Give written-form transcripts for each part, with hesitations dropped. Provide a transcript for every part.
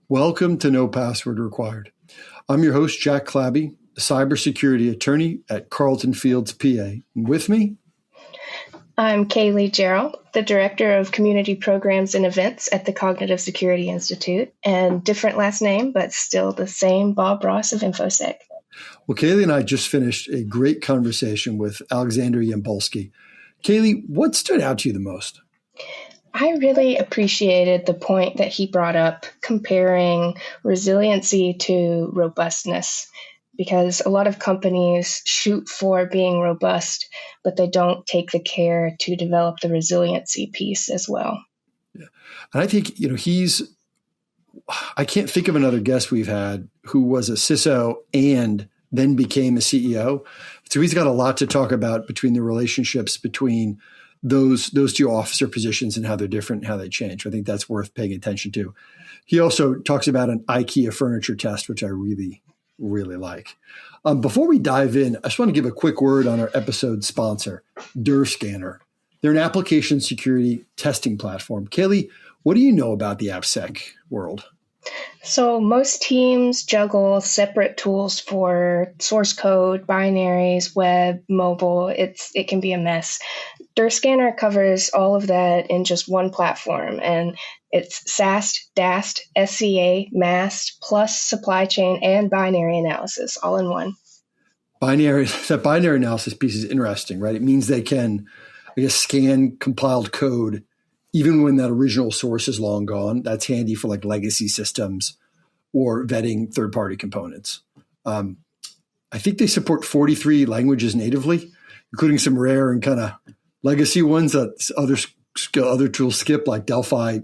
Welcome to No Password Required. I'm your host, Jack Clabby, a cybersecurity attorney at Carlton Fields, PA. And with me, I'm Kaylee Gerald, the Director of Community Programs and Events at the Cognitive Security Institute, and different last name, but still the same Bob Ross of InfoSec. Well, Kaylee and I just finished a great conversation with Aleksandr Yampolskiy. Kaylee, what stood out to you the most? I really appreciated the point that he brought up comparing resiliency to robustness, because a lot of companies shoot for being robust, but they don't take the care to develop the resiliency piece as well. Yeah. And I think, I can't think of another guest we've had who was a CISO and then became a CEO. So he's got a lot to talk about between the relationships between those two officer positions and how they're different and how they change. I think that's worth paying attention to. He also talks about an IKEA furniture test, which I really, really like. Before we dive in, I just want to give a quick word on our episode sponsor, DERScanner. They're an application security testing platform. Kaylee, what do you know about the AppSec world? So most teams juggle separate tools for source code, binaries, web, mobile. It can be a mess. DERScanner covers all of that in just one platform, and it's SAST, DAST, SCA, MAST, plus supply chain and binary analysis all in one. That binary analysis piece is interesting, right? It means they can, scan compiled code even when that original source is long gone. That's handy for like legacy systems or vetting third-party components. I think they support 43 languages natively, including some rare and kind of legacy ones that other tools skip, like Delphi,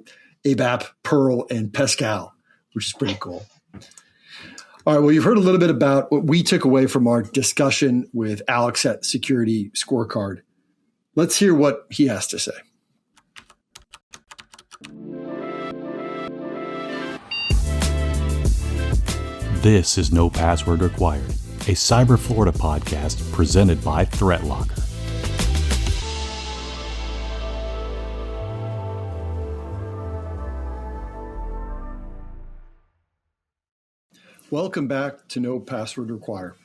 ABAP, Perl, and Pascal, which is pretty cool. All right, well, you've heard a little bit about what we took away from our discussion with Alex at SecurityScorecard. Let's hear what he has to say. This is No Password Required, a Cyber Florida podcast presented by ThreatLocker. Welcome back to No Password Required.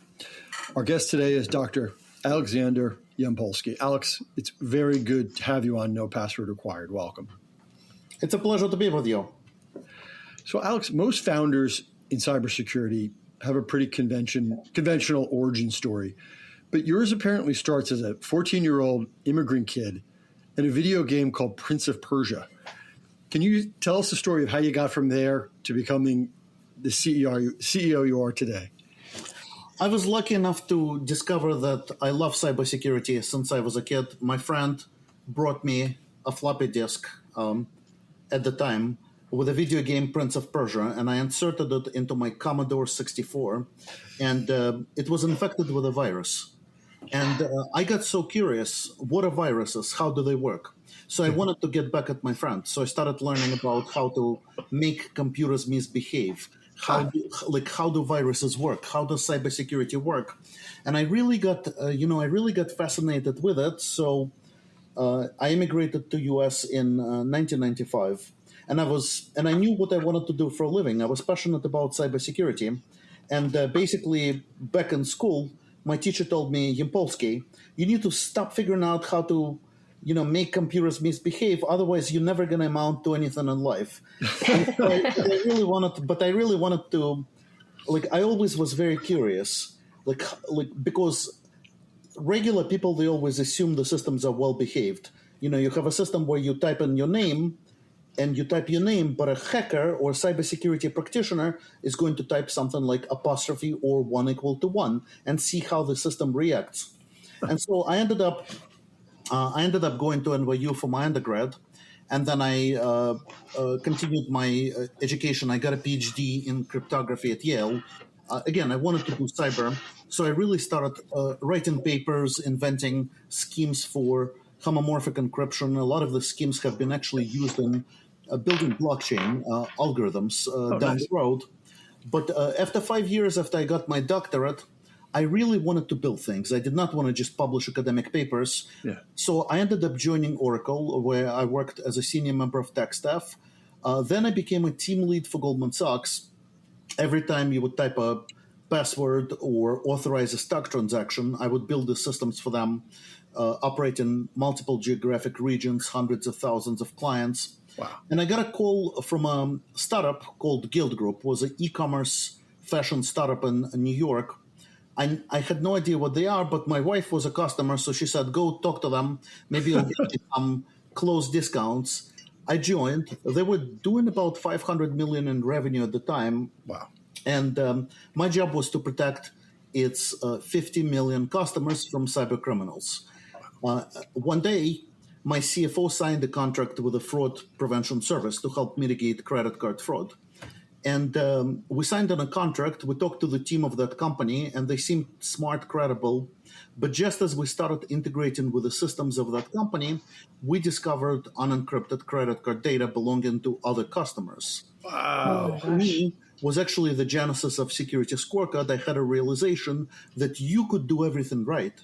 Our guest today is Dr. Aleksandr Yampolskiy. Alex, it's very good to have you on No Password Required. Welcome. It's a pleasure to be with you. So, Alex, most founders in cybersecurity have a pretty conventional origin story, but yours apparently starts as a 14-year-old immigrant kid in a video game called Prince of Persia. Can you tell us the story of how you got from there to becoming the CEO you are today? I was lucky enough to discover that I love cybersecurity since I was a kid. My friend brought me a floppy disk at the time with a video game, Prince of Persia, and I inserted it into my Commodore 64, and it was infected with a virus. And I got so curious, what are viruses? How do they work? So I wanted to get back at my friend. So I started learning about how to make computers misbehave. How do viruses work? How does cybersecurity work? And I really got, fascinated with it. So I immigrated to US in 1995. And I knew what I wanted to do for a living. I was passionate about cybersecurity. And basically, back in school, my teacher told me, Yampolskiy, you need to stop figuring out how to, make computers misbehave. Otherwise, you're never going to amount to anything in life. I really wanted to, I always was very curious, because regular people, they always assume the systems are well behaved. You have a system where you type in your name, but a hacker or cybersecurity practitioner is going to type something like apostrophe or 1 equal to 1 and see how the system reacts. And so I ended up going to NYU for my undergrad, and then I continued my education. I got a PhD in cryptography at Yale. Again, I wanted to do cyber, so I really started writing papers, inventing schemes for homomorphic encryption. A lot of the schemes have been actually used in building blockchain algorithms down the road. But after 5 years after I got my doctorate, I really wanted to build things. I did not want to just publish academic papers. Yeah. So I ended up joining Oracle, where I worked as a senior member of tech staff. Then I became a team lead for Goldman Sachs. Every time you would type a password or authorize a stock transaction, I would build the systems for them, operate in multiple geographic regions, hundreds of thousands of clients. Wow. And I got a call from a startup called Gilt Groupe. It was an e-commerce fashion startup in New York. I had no idea what they are, but my wife was a customer, so she said, go talk to them. Maybe you'll get some close discounts. I joined. They were doing about 500 million in revenue at the time. Wow. And my job was to protect its 50 million customers from cyber criminals. One day, my CFO signed a contract with a fraud prevention service to help mitigate credit card fraud. And we signed on a contract. We talked to the team of that company, and they seemed smart, credible. But just as we started integrating with the systems of that company, we discovered unencrypted credit card data belonging to other customers. Wow. For me, was actually the genesis of SecurityScorecard. I had a realization that you could do everything right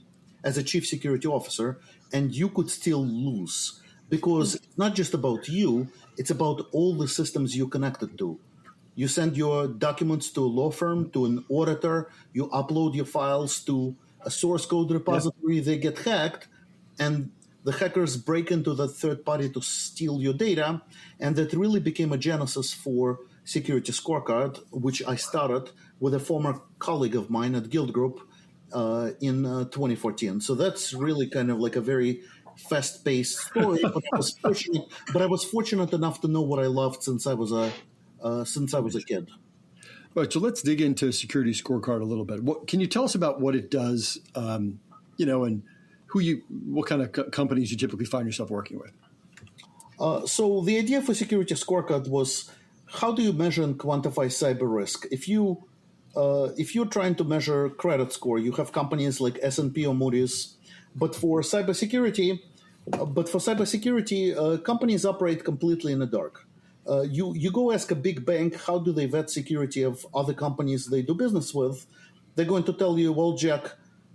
as a chief security officer, and you could still lose. Because it's not just about you, it's about all the systems you're connected to. You send your documents to a law firm, to an auditor, you upload your files to a source code repository, they get hacked, and the hackers break into the third party to steal your data, and that really became a genesis for SecurityScorecard, which I started with a former colleague of mine at Gilt Groupe in 2014. So that's really kind of like a very fast-paced story, but I was fortunate enough to know what I loved since I was a kid. Right. So let's dig into SecurityScorecard a little bit. Can you tell us about what it does, and what kind of companies you typically find yourself working with? So the idea for SecurityScorecard was, how do you measure and quantify cyber risk? If you're trying to measure credit score, you have companies like S&P or Moody's, but for cybersecurity, companies operate completely in the dark. You go ask a big bank, how do they vet security of other companies they do business with? They're going to tell you, well, Jack,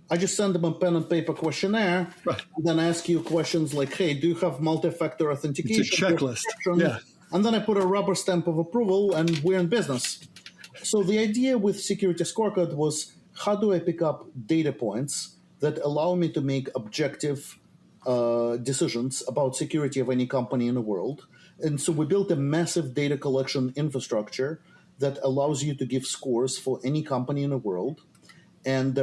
I just send them a pen and paper questionnaire, right, and then ask you questions like, hey, do you have multi-factor authentication? It's a checklist. Yeah. And then I put a rubber stamp of approval, and we're in business. So the idea with SecurityScorecard was, how do I pick up data points that allow me to make objective decisions about security of any company in the world? And so we built a massive data collection infrastructure that allows you to give scores for any company in the world. And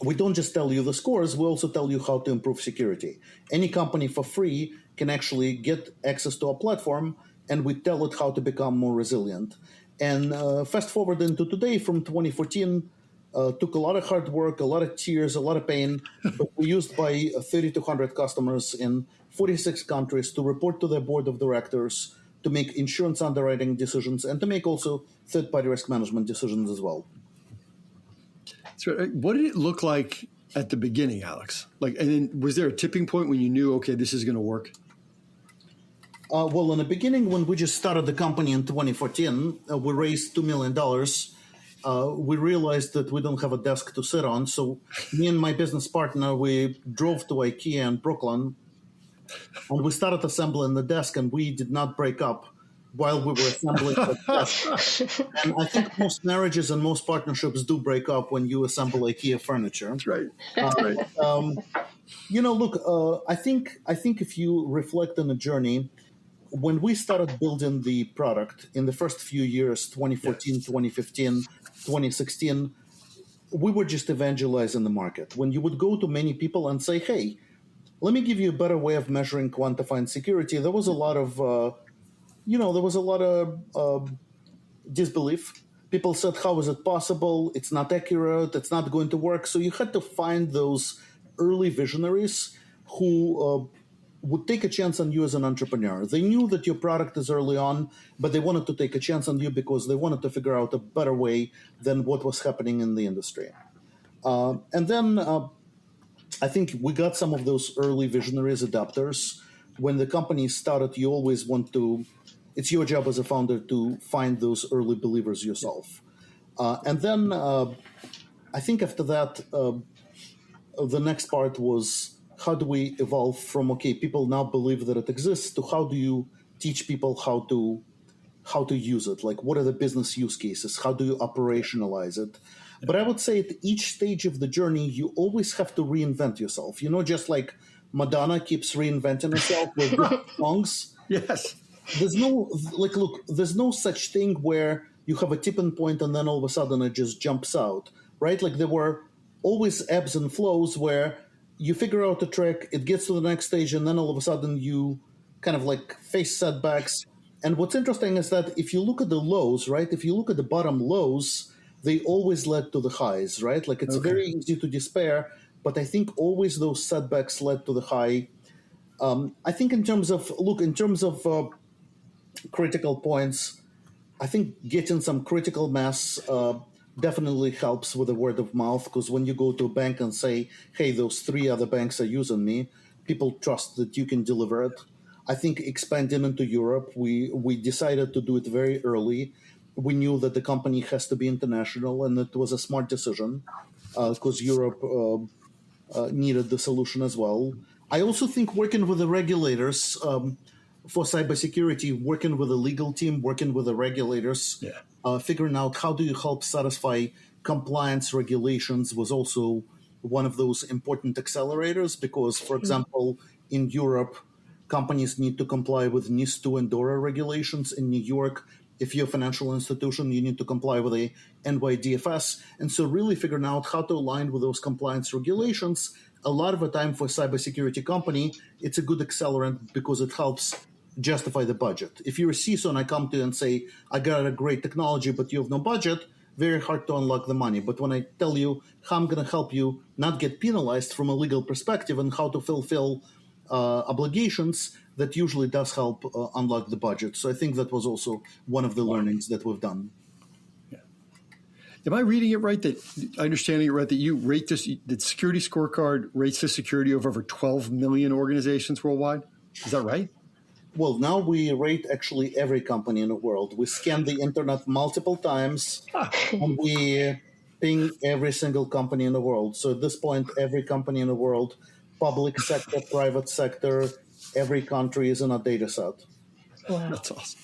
we don't just tell you the scores, we also tell you how to improve security. Any company for free can actually get access to our platform, and we tell it how to become more resilient. And fast forward into today, from 2014, took a lot of hard work, a lot of tears, a lot of pain, but we used by 3,200 customers in 46 countries to report to their board of directors, to make insurance underwriting decisions, and to make also third-party risk management decisions as well. So what did it look like at the beginning, Alex? And then was there a tipping point when you knew, okay, this is going to work? Well, in the beginning, when we just started the company in 2014, we raised $2 million. We realized that we don't have a desk to sit on. So me and my business partner, we drove to IKEA in Brooklyn, and we started assembling the desk, and we did not break up while we were assembling the desk. And I think most marriages and most partnerships do break up when you assemble IKEA furniture. That's right. That's right. Look, I think if you reflect on the journey, when we started building the product in the first few years, 2014, yes, 2015, 2016, we were just evangelizing the market. When you would go to many people and say, hey, let me give you a better way of measuring, quantifying security, there was a lot of disbelief. People said, how is it possible? It's not accurate. It's not going to work. So you had to find those early visionaries who would take a chance on you as an entrepreneur. They knew that your product is early on, but they wanted to take a chance on you because they wanted to figure out a better way than what was happening in the industry. And then I think we got some of those early visionaries, adapters. When the company started, you always want to, it's your job as a founder to find those early believers yourself. And then I think after that, the next part was, how do we evolve from, okay, people now believe that it exists, to how do you teach people how to use it. Like, what are the business use cases? How do you operationalize it? But I would say at each stage of the journey, you always have to reinvent yourself. Just like Madonna keeps reinventing herself with different songs. Yes. There's no, like, look, there's no such thing where you have a tipping point and then all of a sudden it just jumps out, right? Like, there were always ebbs and flows where you figure out a trick, it gets to the next stage, and then all of a sudden you kind of like face setbacks. And what's interesting is that if you look at the lows, right, if you look at the bottom lows, they always led to the highs, right? Like, it's very easy to despair, but I think always those setbacks led to the high. I think in terms of critical points, I think getting some critical mass definitely helps with the word of mouth, because when you go to a bank and say, hey, those 3 other banks are using me, people trust that you can deliver it. I think expanding into Europe, we decided to do it very early. We knew that the company has to be international, and it was a smart decision because Europe needed the solution as well. I also think working with the regulators for cybersecurity, working with the legal team, working with the regulators, figuring out how do you help satisfy compliance regulations was also one of those important accelerators, because, for example, in Europe, companies need to comply with NIS2 and DORA regulations. In New York, if you're a financial institution, you need to comply with a NYDFS. And so really figuring out how to align with those compliance regulations, a lot of the time for a cybersecurity company, it's a good accelerant because it helps justify the budget. If you're a CISO and I come to you and say, I got a great technology, but you have no budget, very hard to unlock the money. But when I tell you how I'm going to help you not get penalized from a legal perspective and how to fulfill obligations, that usually does help unlock the budget. So I think that was also one of the learnings that we've done. Yeah. Am I reading it right, understanding it right, that you rate this, that SecurityScorecard rates the security of over 12 million organizations worldwide? Is that right? Well, now we rate actually every company in the world. We scan the internet multiple times, and we ping every single company in the world. So at this point, every company in the world, public sector, private sector, every country is in a data set. Wow. That's awesome.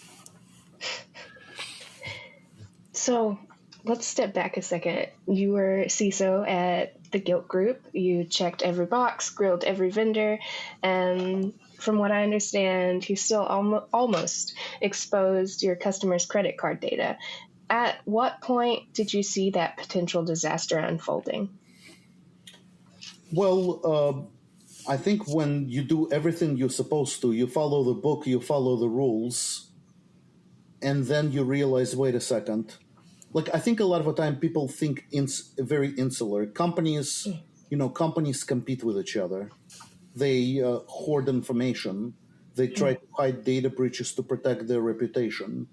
So let's step back a second. You were CISO at the Gilt Groupe. You checked every box, grilled every vendor, and from what I understand, you still almost exposed your customers' credit card data. At what point did you see that potential disaster unfolding? Well, I think when you do everything you're supposed to, you follow the book, you follow the rules, and then you realize, wait a second. Like, I think a lot of the time people think very insular. Companies compete with each other. They hoard information. They try to hide data breaches to protect their reputation.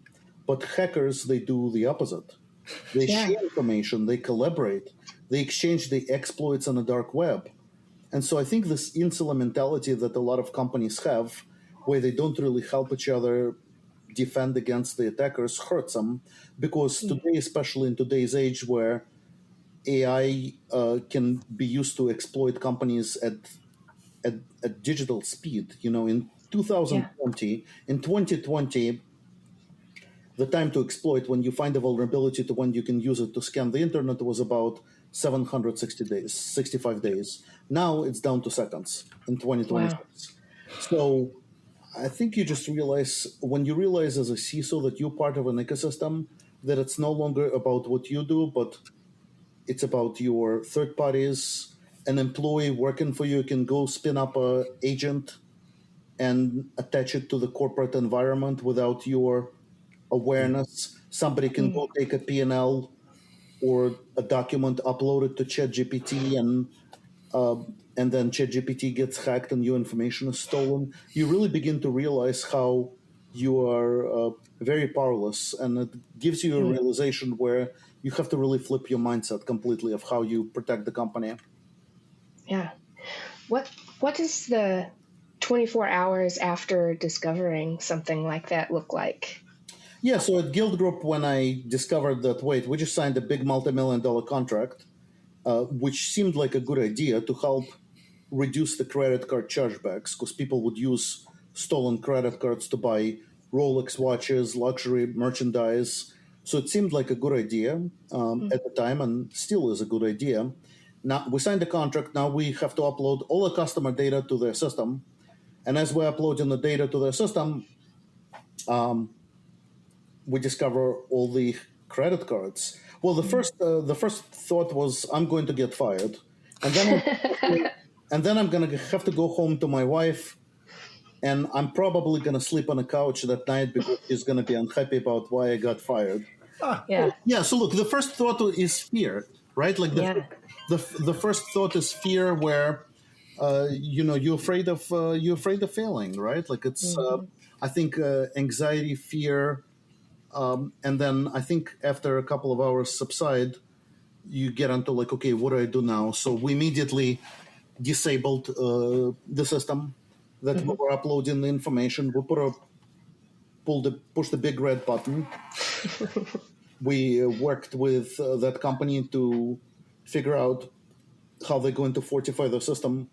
But hackers, they do the opposite. They share information. They collaborate. They exchange the exploits on the dark web. And so I think this insular mentality that a lot of companies have, where they don't really help each other defend against the attackers, hurts them. Because today, especially in today's age where AI can be used to exploit companies at digital speed, in 2020, in 2020, the time to exploit when you find a vulnerability to when you can use it to scan the internet was about 65 days. Now it's down to seconds in 2026. Wow. So I think you just realize, when you realize as a CISO that you're part of an ecosystem, that it's no longer about what you do, but it's about your third parties. An employee working for you can go spin up an agent and attach it to the corporate environment without your awareness. Somebody can go take a P&L or a document, upload it to ChatGPT, and then ChatGPT gets hacked and your information is stolen. You really begin to realize how you are very powerless, and it gives you a realization where you have to really flip your mindset completely of how you protect the company. Yeah. What does the 24 hours after discovering something like that look like? Yeah, so at Gilt Groupe, when I discovered that, we just signed a big multi-million-dollar contract, which seemed like a good idea to help reduce the credit card chargebacks, because people would use stolen credit cards to buy Rolex watches, luxury merchandise. So it seemed like a good idea at the time, and still is a good idea. Now we signed the contract. Now we have to upload all the customer data to their system, and as we're uploading the data to their system, we discover all the credit cards. Well, the first thought was I'm going to get fired, and then I'm going to have to go home to my wife, and I'm probably going to sleep on a couch that night because she's going to be unhappy about why I got fired. Yeah. So look, the first thought is fear, right? Like the first thought is fear, where you're afraid of failing, right? Like it's I think anxiety, fear. And then I think after a couple of hours subside, you get into like, okay, what do I do now? So we immediately disabled the system that we were uploading the information. We push the big red button. We worked with that company to figure out how they're going to fortify the system.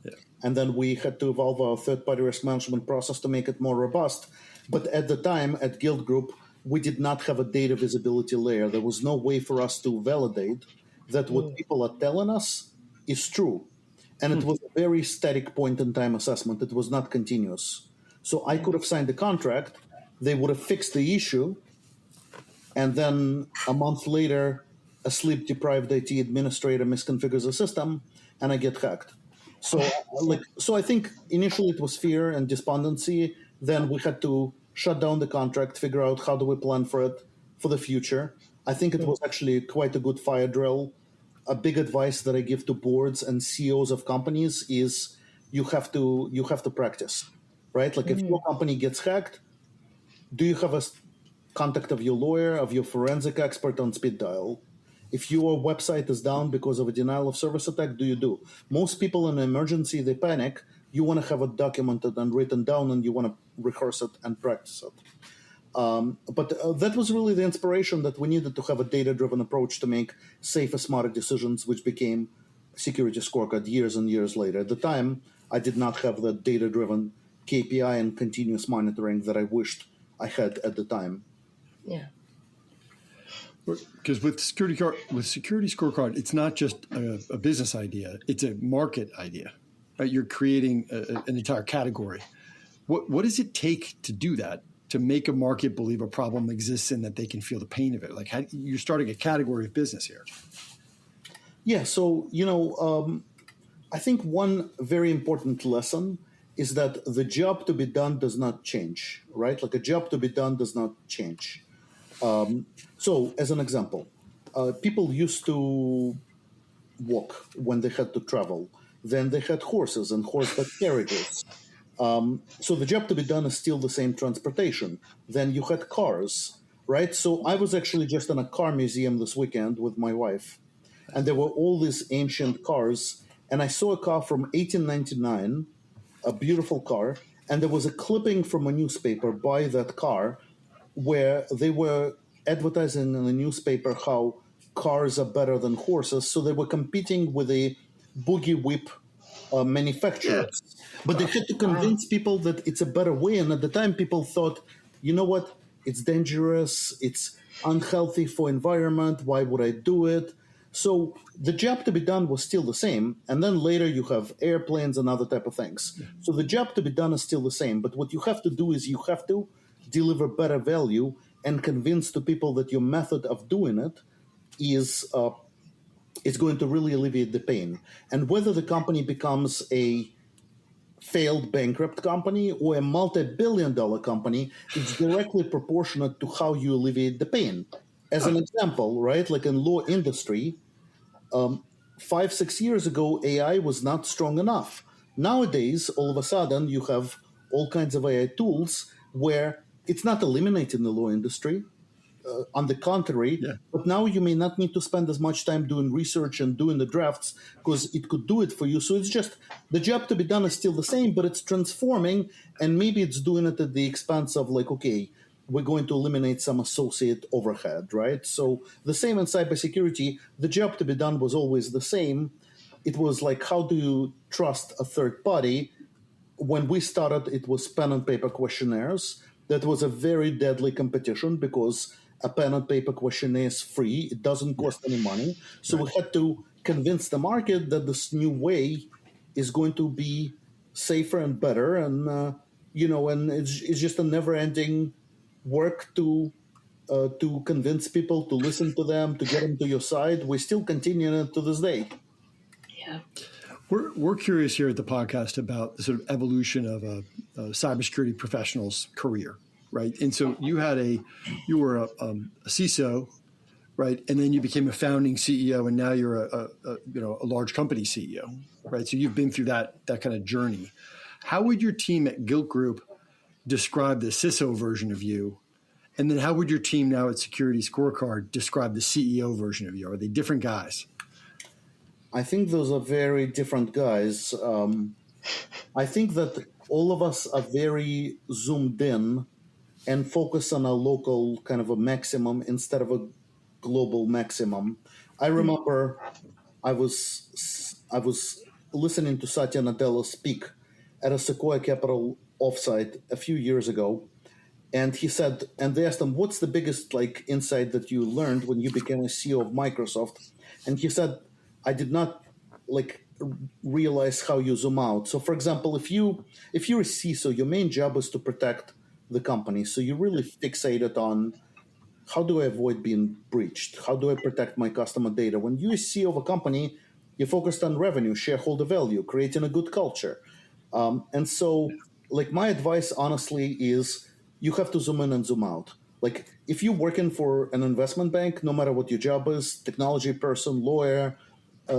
Yeah. And then we had to evolve our third-party risk management process to make it more robust. But at the time, at Gilt Groupe, we did not have a data visibility layer. There was no way for us to validate that what people are telling us is true. And it was a very static point-in-time assessment. It was not continuous. So I could have signed the contract. They would have fixed the issue. And then a month later, a sleep-deprived IT administrator misconfigures the system, and I get hacked. So I think initially it was fear and despondency. Then we had to shut down the contract, figure out how do we plan for it for the future. I think it was actually quite a good fire drill. A big advice that I give to boards and CEOs of companies is you have to practice, right? Like if your company gets hacked, do you have a contact of your lawyer, of your forensic expert on speed dial? If your website is down because of a denial of service attack, do you do? Most people in an emergency, they panic. You want to have it documented and written down, and you want to rehearse it and practice it. But that was really the inspiration that we needed to have a data-driven approach to make safer, smarter decisions, which became SecurityScorecard years and years later. At the time, I did not have the data-driven KPI and continuous monitoring that I wished I had at the time. Yeah. Because with SecurityScorecard, it's not just a business idea; it's a market idea. Right? You're creating an entire category. What does it take to do that? To make a market believe a problem exists and that they can feel the pain of it? Like you're starting a category of business here. Yeah. So I think one very important lesson is that the job to be done does not change. Right? Like a job to be done does not change. So, as an example, people used to walk when they had to travel. Then they had horses and horseback carriages. So the job to be done is still the same transportation. Then you had cars, right? So I was actually just in a car museum this weekend with my wife, and there were all these ancient cars. And I saw a car from 1899, a beautiful car, and there was a clipping from a newspaper by that car where they were advertising in the newspaper how cars are better than horses. So they were competing with the boogie whip manufacturers. Yeah. But they had to convince people that it's a better way. And at the time, people thought, you know what? It's dangerous. It's unhealthy for environment. Why would I do it? So the job to be done was still the same. And then later you have airplanes and other type of things. Yeah. So the job to be done is still the same. But what you have to do is you have to deliver better value and convince the people that your method of doing it is going to really alleviate the pain. And whether the company becomes a failed bankrupt company or a multi-billion-dollar company, it's directly proportionate to how you alleviate the pain. As an example, right, like in law industry, 5-6 years ago, AI was not strong enough. Nowadays, all of a sudden, you have all kinds of AI tools where it's not eliminating the law industry. On the contrary, but now you may not need to spend as much time doing research and doing the drafts because it could do it for you. So it's just the job to be done is still the same, but it's transforming, and maybe it's doing it at the expense of like, okay, we're going to eliminate some associate overhead, right? So the same in cybersecurity, the job to be done was always the same. It was like, how do you trust a third party? When we started, it was pen and paper questionnaires. that was a very deadly competition because a pen and paper questionnaire is free. It doesn't cost any money. So we had to convince the market that this new way is going to be safer and better. And, and it's just a never ending work to convince people, to listen to them, to get them to your side. We're still continuing it to this day. Yeah. We're curious here at the podcast about the sort of evolution of a cybersecurity professional's career, right? And so you were a CISO, right? And then you became a founding CEO, and now you're a large company CEO, right? So you've been through that kind of journey. How would your team at Gilt Groupe describe the CISO version of you? And then how would your team now at SecurityScorecard describe the CEO version of you? Are they different guys? I think those are very different guys. I think that all of us are very zoomed in and focus on a local kind of a maximum instead of a global maximum. I remember I was listening to Satya Nadella speak at a Sequoia Capital offsite a few years ago, and he said, and they asked him, "What's the biggest insight that you learned when you became a CEO of Microsoft?" And he said, "I did not realize how you zoom out." So, for example, if you're a CISO, your main job is to protect the company. So you're really fixated on how do I avoid being breached? How do I protect my customer data? When you're a CEO of a company, you're focused on revenue, shareholder value, creating a good culture. And so, my advice, honestly, is you have to zoom in and zoom out. If you're working for an investment bank, no matter what your job is, technology person, lawyer,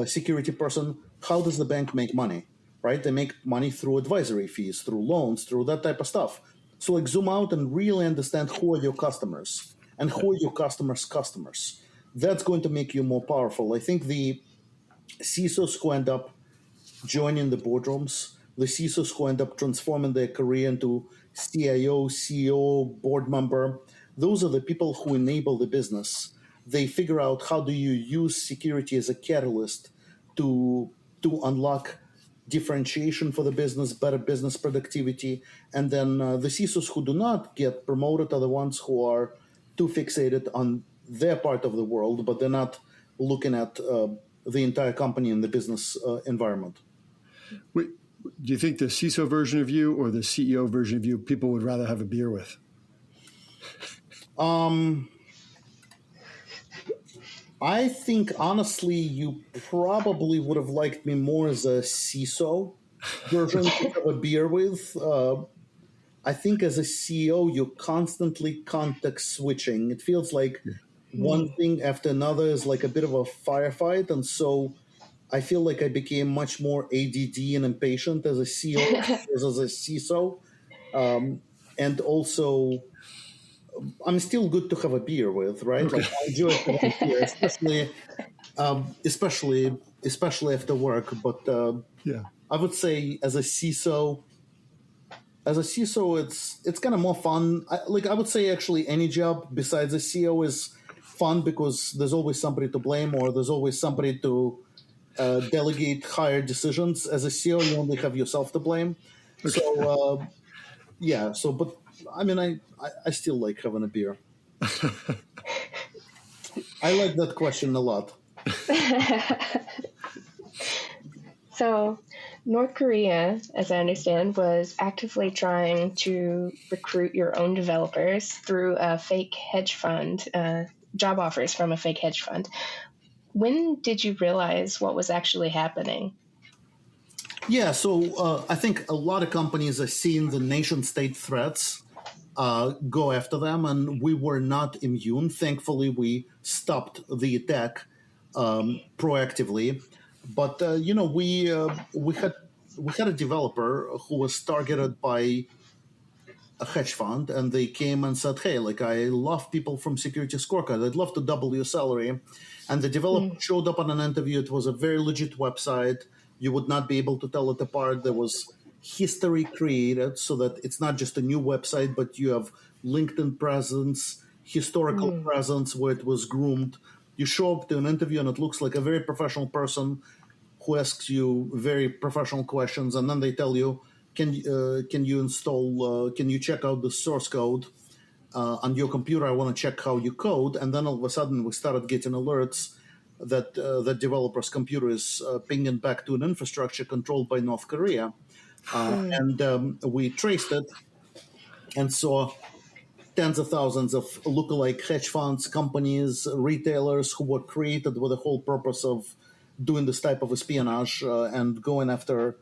security person, how does the bank make money, right? They make money through advisory fees, through loans, through that type of stuff. So zoom out and really understand who are your customers and who are your customers' customers. That's going to make you more powerful. I think the CISOs who end up joining the boardrooms, the CISOs who end up transforming their career into CIO, CEO, board member, those are the people who enable the business. They figure out how do you use security as a catalyst to unlock differentiation for the business, better business productivity. And then the CISOs who do not get promoted are the ones who are too fixated on their part of the world, but they're not looking at the entire company and the business environment. Wait, do you think the CISO version of you or the CEO version of you people would rather have a beer with? I think, honestly, you probably would have liked me more as a CISO version to have a beer with. I think as a CEO, you're constantly context switching. It feels like one thing after another is like a bit of a firefight. And so I feel like I became much more ADD and impatient as a CEO as a CISO. And also, I'm still good to have a beer with, right? Okay. I enjoy having a beer, especially after work. But I would say as a CISO, it's kind of more fun. I would say actually any job besides a CEO is fun because there's always somebody to blame or there's always somebody to delegate higher decisions. As a CEO, you only have yourself to blame. Okay. So, but I mean, I still like having a beer. I like that question a lot. So, North Korea, as I understand, was actively trying to recruit your own developers through a fake hedge fund, job offers from a fake hedge fund. When did you realize what was actually happening? Yeah, so I think a lot of companies are seeing the nation-state threats go after them, and we were not immune. Thankfully, we stopped the attack proactively. But we had a developer who was targeted by a hedge fund, and they came and said, "Hey, I love people from SecurityScorecard. I'd love to double your salary." And the developer showed up on an interview. It was a very legit website. You would not be able to tell it apart. There was history created so that it's not just a new website, but you have LinkedIn presence, historical presence where it was groomed. You show up to an interview and it looks like a very professional person who asks you very professional questions, and then they tell you, can you install? Can you check out the source code on your computer? I want to check how you code. And then all of a sudden, we started getting alerts that the developer's computer is pinging back to an infrastructure controlled by North Korea. And we traced it and saw tens of thousands of lookalike hedge funds, companies, retailers who were created with the whole purpose of doing this type of espionage and going after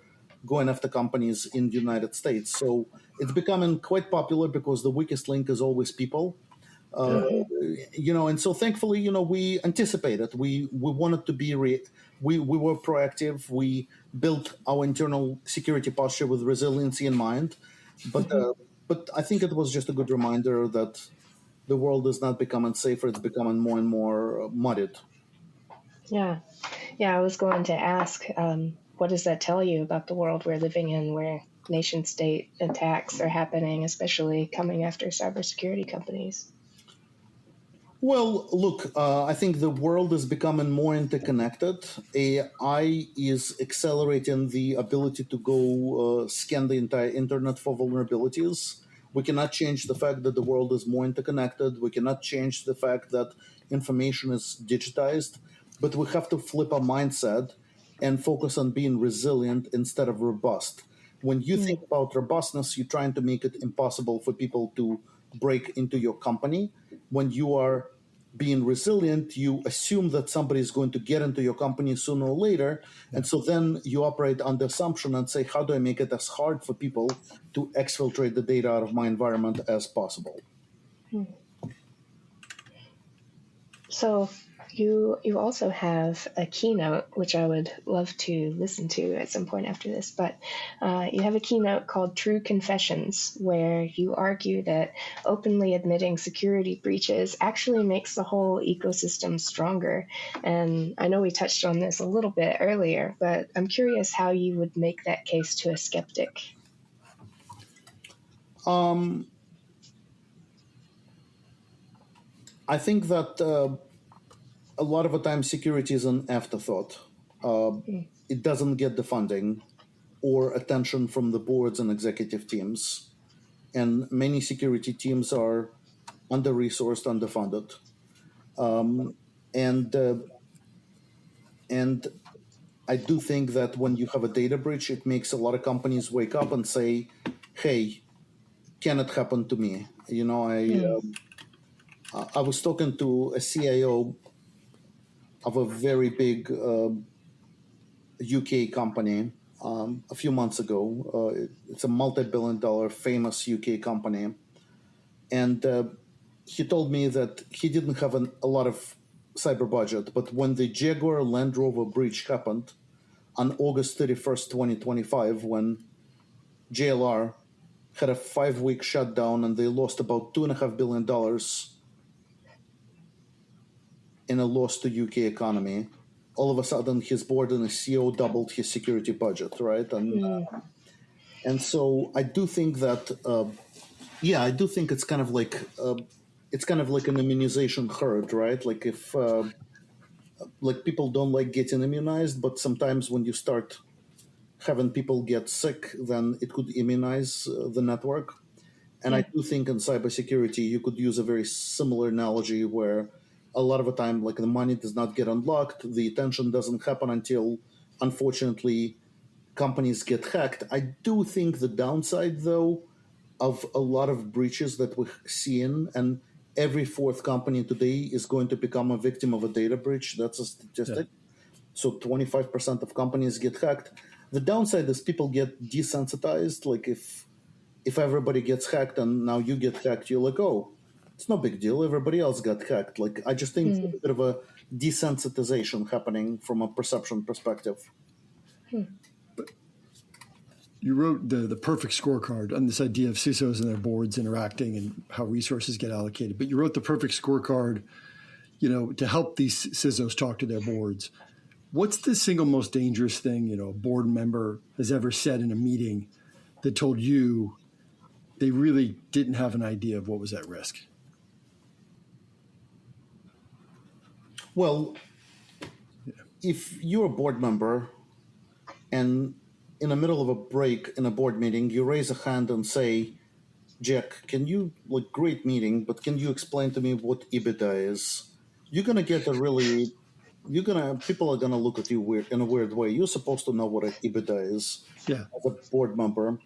companies in the United States. So it's becoming quite popular because the weakest link is always people. And so thankfully, we anticipated. We wanted to be we were proactive. We built our internal security posture with resiliency in mind, but I think it was just a good reminder that the world is not becoming safer; it's becoming more and more muddied. Yeah. I was going to ask, what does that tell you about the world we're living in, where nation-state attacks are happening, especially coming after cybersecurity companies? Well, look, I think the world is becoming more interconnected. AI is accelerating the ability to go scan the entire internet for vulnerabilities. We cannot change the fact that the world is more interconnected. We cannot change the fact that information is digitized. But we have to flip our mindset and focus on being resilient instead of robust. When you think about robustness, you're trying to make it impossible for people to break into your company. When you are being resilient, you assume that somebody is going to get into your company sooner or later. And so then you operate under assumption and say, how do I make it as hard for people to exfiltrate the data out of my environment as possible? So you also have a keynote, which I would love to listen to at some point after this, but you have a keynote called True Confessions, where you argue that openly admitting security breaches actually makes the whole ecosystem stronger. And I know we touched on this a little bit earlier, but I'm curious how you would make that case to a skeptic. I think that a lot of the time security is an afterthought. It doesn't get the funding or attention from the boards and executive teams. And many security teams are under-resourced, underfunded. And I do think that when you have a data breach, it makes a lot of companies wake up and say, hey, can it happen to me? I was talking to a CIO of a very big UK company a few months ago. It's a multi-billion-dollar famous UK company. And he told me that he didn't have a lot of cyber budget, but when the Jaguar Land Rover breach happened on August 31st, 2025, when JLR had a 5-week shutdown and they lost about $2.5 billion in a loss to UK economy, all of a sudden his board and his CEO doubled his security budget, right? And so I do think that, I do think it's kind of like an immunization herd, right? Like if like people don't like getting immunized, but sometimes when you start having people get sick, then it could immunize the network. And I do think in cybersecurity, you could use a very similar analogy where a lot of the time, like the money does not get unlocked, the attention doesn't happen until, unfortunately, companies get hacked. I do think the downside, though, of a lot of breaches that we're seeing, and every fourth company today is going to become a victim of a data breach. That's a statistic. So 25% of companies get hacked. The downside is people get desensitized. Like if everybody gets hacked and now you get hacked, you're like, oh, it's no big deal. Everybody else got hacked. Like I just think there's a bit of a desensitization happening from a perception perspective. You wrote the perfect scorecard on this idea of CISOs and their boards interacting and how resources get allocated. But you wrote the perfect scorecard, to help these CISOs talk to their boards. What's the single most dangerous thing, a board member has ever said in a meeting that told you they really didn't have an idea of what was at risk? Well, if you're a board member and in the middle of a break in a board meeting, you raise a hand and say, Jack, can you, great meeting, but can you explain to me what EBITDA is? You're going to get people are going to look at you in a weird way. You're supposed to know what an EBITDA is as a board member.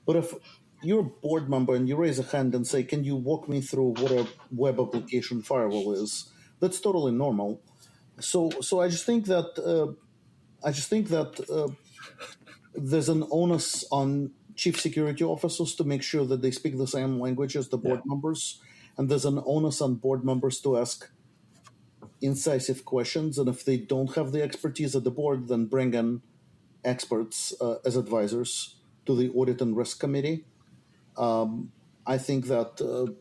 But if you're a board member and you raise a hand and say, can you walk me through what a web application firewall is? That's totally normal. So I just think that there's an onus on chief security officers to make sure that they speak the same language as the board members, and there's an onus on board members to ask incisive questions. And if they don't have the expertise at the board, then bring in experts as advisors to the audit and risk committee. I think that.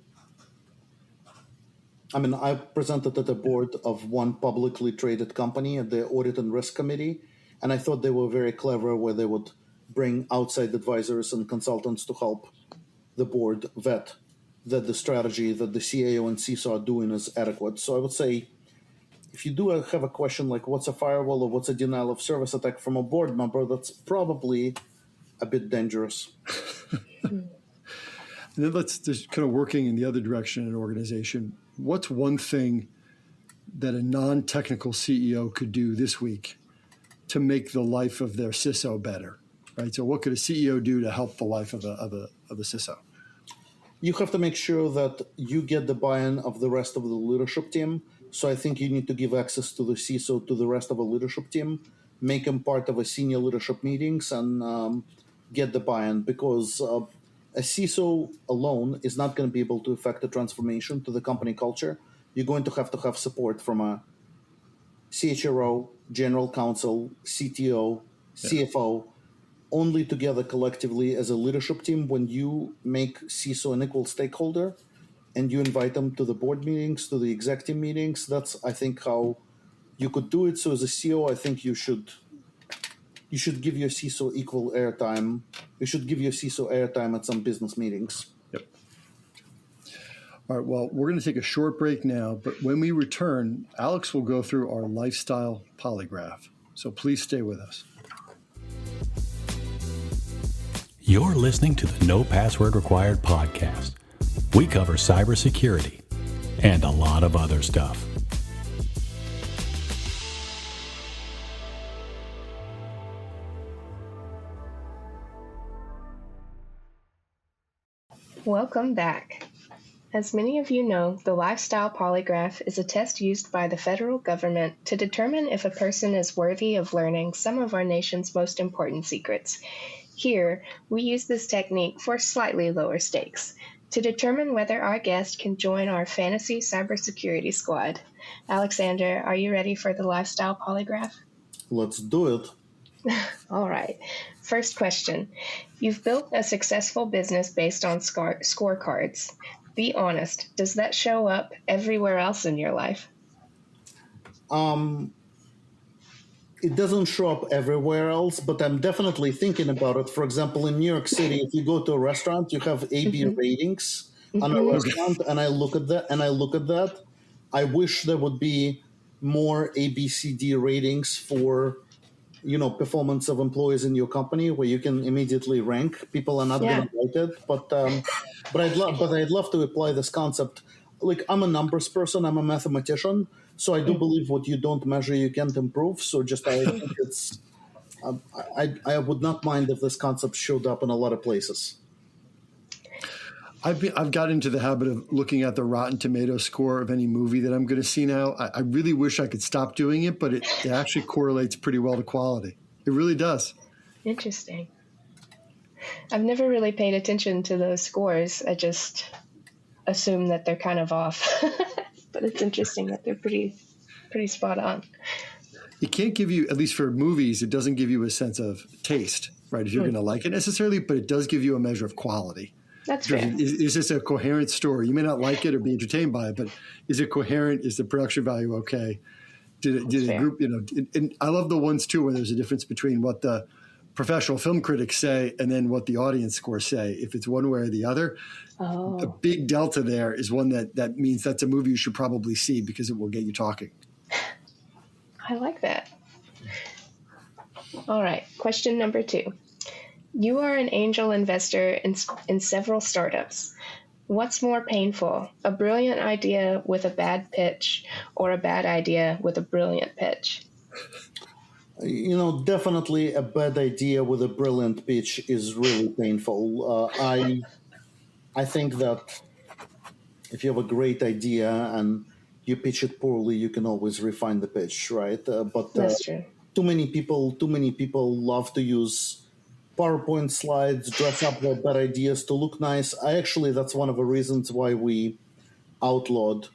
I presented at the board of one publicly traded company at the audit and risk committee, and I thought they were very clever where they would bring outside advisors and consultants to help the board vet that the strategy that the CIO and CISO are doing is adequate. So I would say, if you do have a question like what's a firewall or what's a denial of service attack from a board member, that's probably a bit dangerous. And then let's just kind of working in the other direction in an organization. What's one thing that a non-technical CEO could do this week to make the life of their CISO better, right? So what could a CEO do to help the life of the CISO? You have to make sure that you get the buy-in of the rest of the leadership team. So I think you need to give access to the CISO to the rest of the leadership team, make them part of a senior leadership meetings, and get the buy-in, because a CISO alone is not going to be able to affect the transformation to the company culture. You're going to have support from a CHRO, general counsel, CTO, CFO, only together collectively as a leadership team. When you make CISO an equal stakeholder and you invite them to the board meetings, to the executive meetings, that's, I think, how you could do it. So as a CEO, I think you should give your CISO equal airtime. You should give your CISO airtime at some business meetings. Yep. All right, well, we're going to take a short break now, but when we return, Alex will go through our lifestyle polygraph. So please stay with us. You're listening to the No Password Required podcast. We cover cybersecurity and a lot of other stuff. Welcome back. As many of you know, the Lifestyle Polygraph is a test used by the federal government to determine if a person is worthy of learning some of our nation's most important secrets. Here, we use this technique for slightly lower stakes, to determine whether our guest can join our fantasy cybersecurity squad. Aleksandr, are you ready for the Lifestyle Polygraph? Let's do it. All right. First question. You've built a successful business based on scorecards. Be honest. Does that show up everywhere else in your life? It doesn't show up everywhere else, but I'm definitely thinking about it. For example, in New York City, if you go to a restaurant, you have A/B ratings on a restaurant, and I look at that. I wish there would be more A/B/C/D ratings for performance of employees in your company, where you can immediately rank. People are not going to like it, but I'd love to apply this concept. Like, I'm a numbers person, I'm a mathematician, so I do believe what you don't measure, you can't improve. So I think it's, I would not mind if this concept showed up in a lot of places. I've got into the habit of looking at the Rotten Tomatoes score of any movie that I'm going to see now. I really wish I could stop doing it, but it actually correlates pretty well to quality. It really does. Interesting. I've never really paid attention to those scores. I just assume that they're kind of off. But it's interesting that they're pretty spot on. It can't give you, at least for movies, it doesn't give you a sense of taste, right? If you're going to like it necessarily, but it does give you a measure of quality. That's fair. Is this a coherent story? You may not like it or be entertained by it, but is it coherent? Is the production value okay? Did a group, and I love the ones too where there's a difference between what the professional film critics say and then what the audience scores say. If it's one way or the other, a big delta there is one that means that's a movie you should probably see because it will get you talking. I like that. All right. Question number 2. You are an angel investor in several startups. What's more painful, a brilliant idea with a bad pitch or a bad idea with a brilliant pitch? Definitely a bad idea with a brilliant pitch is really painful. I think that if you have a great idea and you pitch it poorly, you can always refine the pitch, right? But That's true. too many people love to use PowerPoint slides, dress up their bad ideas to look nice. That's one of the reasons why we outlawed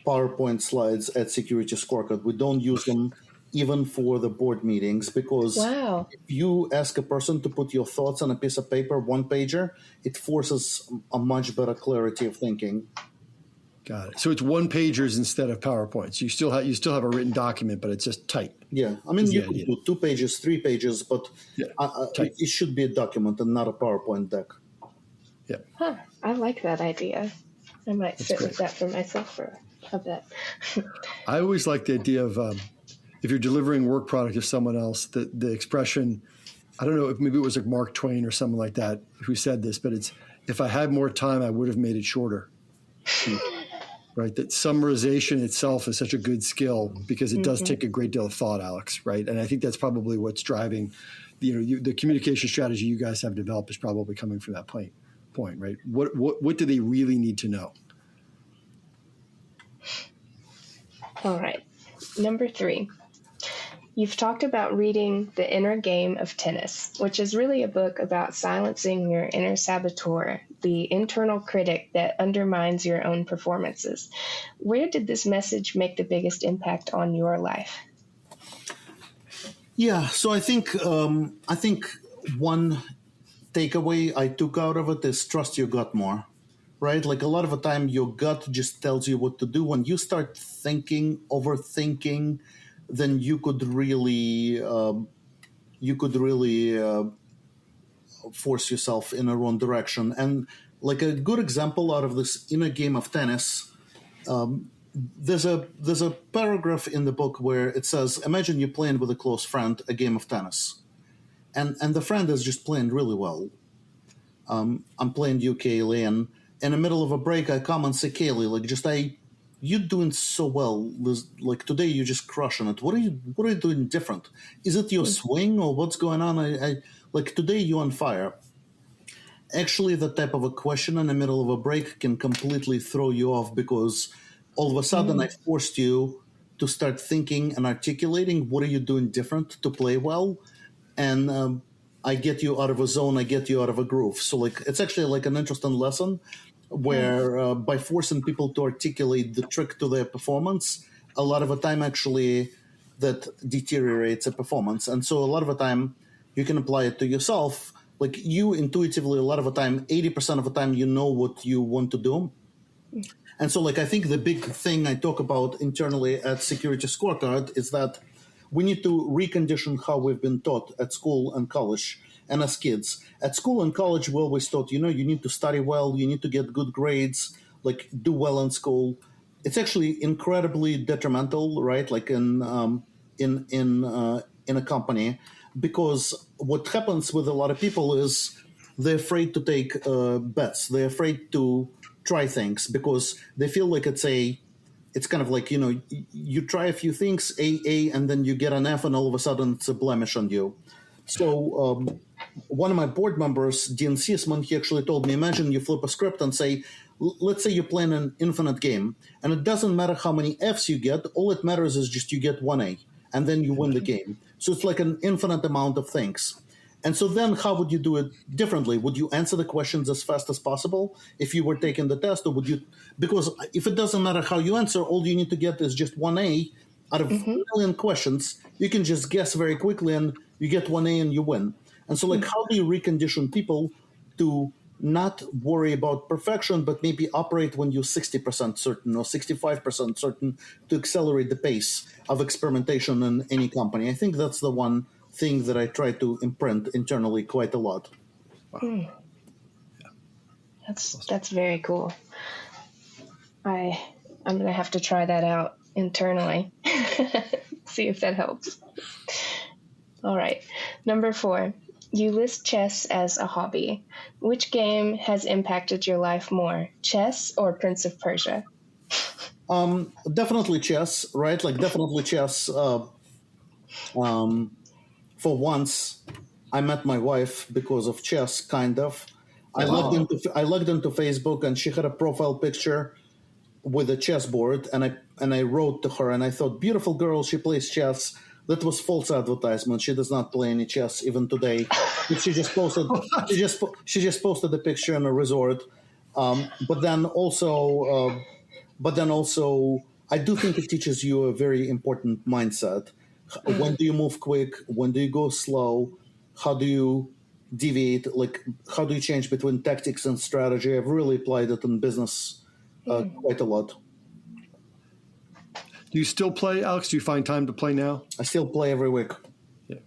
PowerPoint slides at Security Scorecard. We don't use them even for the board meetings because Wow. if you ask a person to put your thoughts on a piece of paper, one pager, it forces a much better clarity of thinking. Got it. So it's one pagers instead of PowerPoints. You still have a written document, but it's just tight. Yeah, I mean, you could do 2 pages, 3 pages, but it should be a document and not a PowerPoint deck. Yeah. Huh. I like that idea. I might sit with that for myself for a bit. I always like the idea of if you're delivering work product to someone else, the expression, I don't know if maybe it was like Mark Twain or someone like that who said this, but it's, if I had more time, I would have made it shorter. Right? That summarization itself is such a good skill because it does take a great deal of thought, Alex, right? And I think that's probably what's driving, the communication strategy you guys have developed is probably coming from that point, right? What do they really need to know? All right. Number 3. You've talked about reading The Inner Game of Tennis, which is really a book about silencing your inner saboteur, the internal critic that undermines your own performances. Where did this message make the biggest impact on your life? Yeah, so I think one takeaway I took out of it is trust your gut more, right? Like a lot of the time, your gut just tells you what to do. When you start overthinking, then you could really force yourself in a wrong direction. And like a good example out of this inner game of tennis, there's a paragraph in the book where it says, imagine you're playing with a close friend a game of tennis, and the friend is just playing really well. I'm playing ukulele, and in the middle of a break, I come and say, Kaylee, you're doing so well. Like today, you're just crushing it. What are you doing different? Is it your swing or what's going on? Like today, you're on fire. Actually, that type of a question in the middle of a break can completely throw you off because all of a sudden I forced you to start thinking and articulating what are you doing different to play well, and I get you out of a zone, I get you out of a groove. So like it's actually like an interesting lesson where by forcing people to articulate the trick to their performance, a lot of the time actually that deteriorates a performance. And so a lot of the time you can apply it to yourself. Like you intuitively, a lot of the time, 80% of the time, you know what you want to do. And so like I think the big thing I talk about internally at Security Scorecard is that we need to recondition how we've been taught at school and college and as kids. At school and college, we always taught, you need to study well, you need to get good grades, like do well in school. It's actually incredibly detrimental, right? Like in a company, because what happens with a lot of people is they're afraid to take bets. They're afraid to try things because they feel like it's kind of like, you try a few things, A, and then you get an F and all of a sudden it's a blemish on you. So one of my board members, Dean Seisman, he actually told me, imagine you flip a script and say, let's say you're playing an infinite game, and it doesn't matter how many Fs you get, all it matters is just you get one A, and then you win the game. So it's like an infinite amount of things. And so then how would you do it differently? Would you answer the questions as fast as possible if you were taking the test, or would you, because if it doesn't matter how you answer, all you need to get is just one A out of a million questions, you can just guess very quickly and you get one A and you win. And so like how do you recondition people to not worry about perfection, but maybe operate when you're 60% certain or 65% certain to accelerate the pace of experimentation in any company? I think that's the one thing that I try to imprint internally quite a lot. Wow. That's very cool. I'm going to have to try that out internally. See if that helps. All right. Number 4. You list chess as a hobby. Which game has impacted your life more, chess or Prince of Persia? Definitely chess, right? Like definitely chess. For once, I met my wife because of chess, kind of. I logged into Facebook, and she had a profile picture with a chessboard, and I wrote to her, and I thought, beautiful girl, she plays chess. That was false advertisement. She does not play any chess even today. She just posted she just posted a picture in a resort. But then also, I do think it teaches you a very important mindset. When do you move quick? When do you go slow? How do you deviate? Like, how do you change between tactics and strategy? I've really applied it in business quite a lot. Do you still play, Alex? Do you find time to play now? I still play every week. Yeah.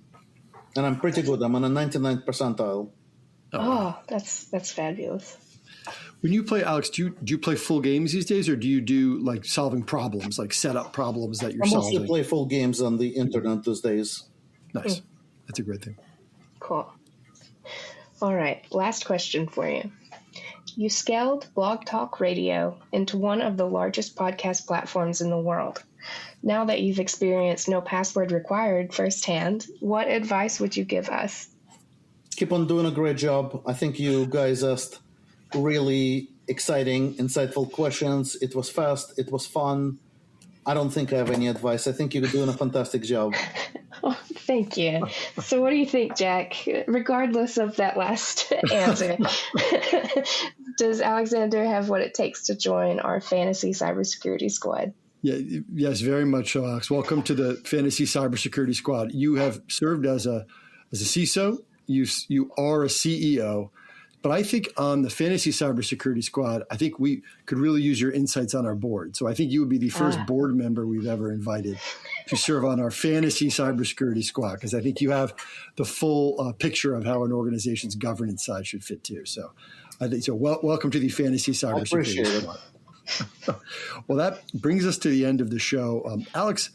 And I'm pretty good. I'm on a 99th percentile. Oh, that's fabulous. When you play, Alex, do you play full games these days, or do you do like solving problems, like set up problems that you're solving? I mostly play full games on the internet these days. Nice. That's a great thing. Cool. All right. Last question for you. You scaled Blog Talk Radio into one of the largest podcast platforms in the world. Now that you've experienced no password required firsthand, what advice would you give us? Keep on doing a great job. I think you guys asked really exciting, insightful questions. It was fast. It was fun. I don't think I have any advice. I think you're doing a fantastic job. Oh, thank you. So what do you think, Jack? Regardless of that last answer, does Alexander have what it takes to join our fantasy cybersecurity squad? Yeah, yes, very much so, Alex. Welcome to the Fantasy Cybersecurity Squad. You have served as a CISO. You are a CEO. But I think on the Fantasy Cybersecurity Squad, I think we could really use your insights on our board. So I think you would be the first board member we've ever invited to serve on our Fantasy Cybersecurity Squad, because I think you have the full picture of how an organization's governance side should fit too. So I think so. Welcome to the Fantasy Cybersecurity Squad. Well, that brings us to the end of the show. Alex,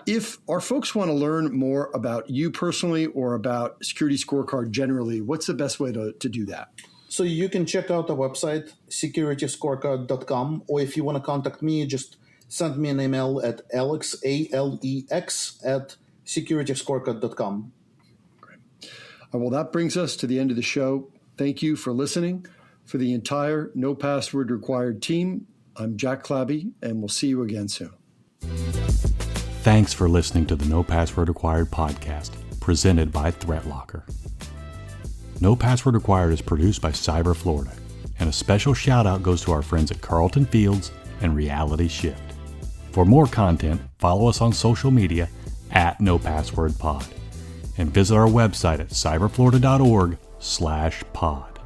if our folks want to learn more about you personally or about Security Scorecard generally, what's the best way to do that? So you can check out our website, securityscorecard.com, or if you want to contact me, just send me an email at alex, ALEX, at securityscorecard.com. Great. Well, that brings us to the end of the show. Thank you for listening. For the entire No Password Required team, I'm Jack Clabby, and we'll see you again soon. Thanks for listening to the No Password Required podcast, presented by ThreatLocker. No Password Required is produced by Cyber Florida, and a special shout out goes to our friends at Carlton Fields and Reality Shift. For more content, follow us on social media at NoPasswordPod, and visit our website at cyberflorida.org/pod.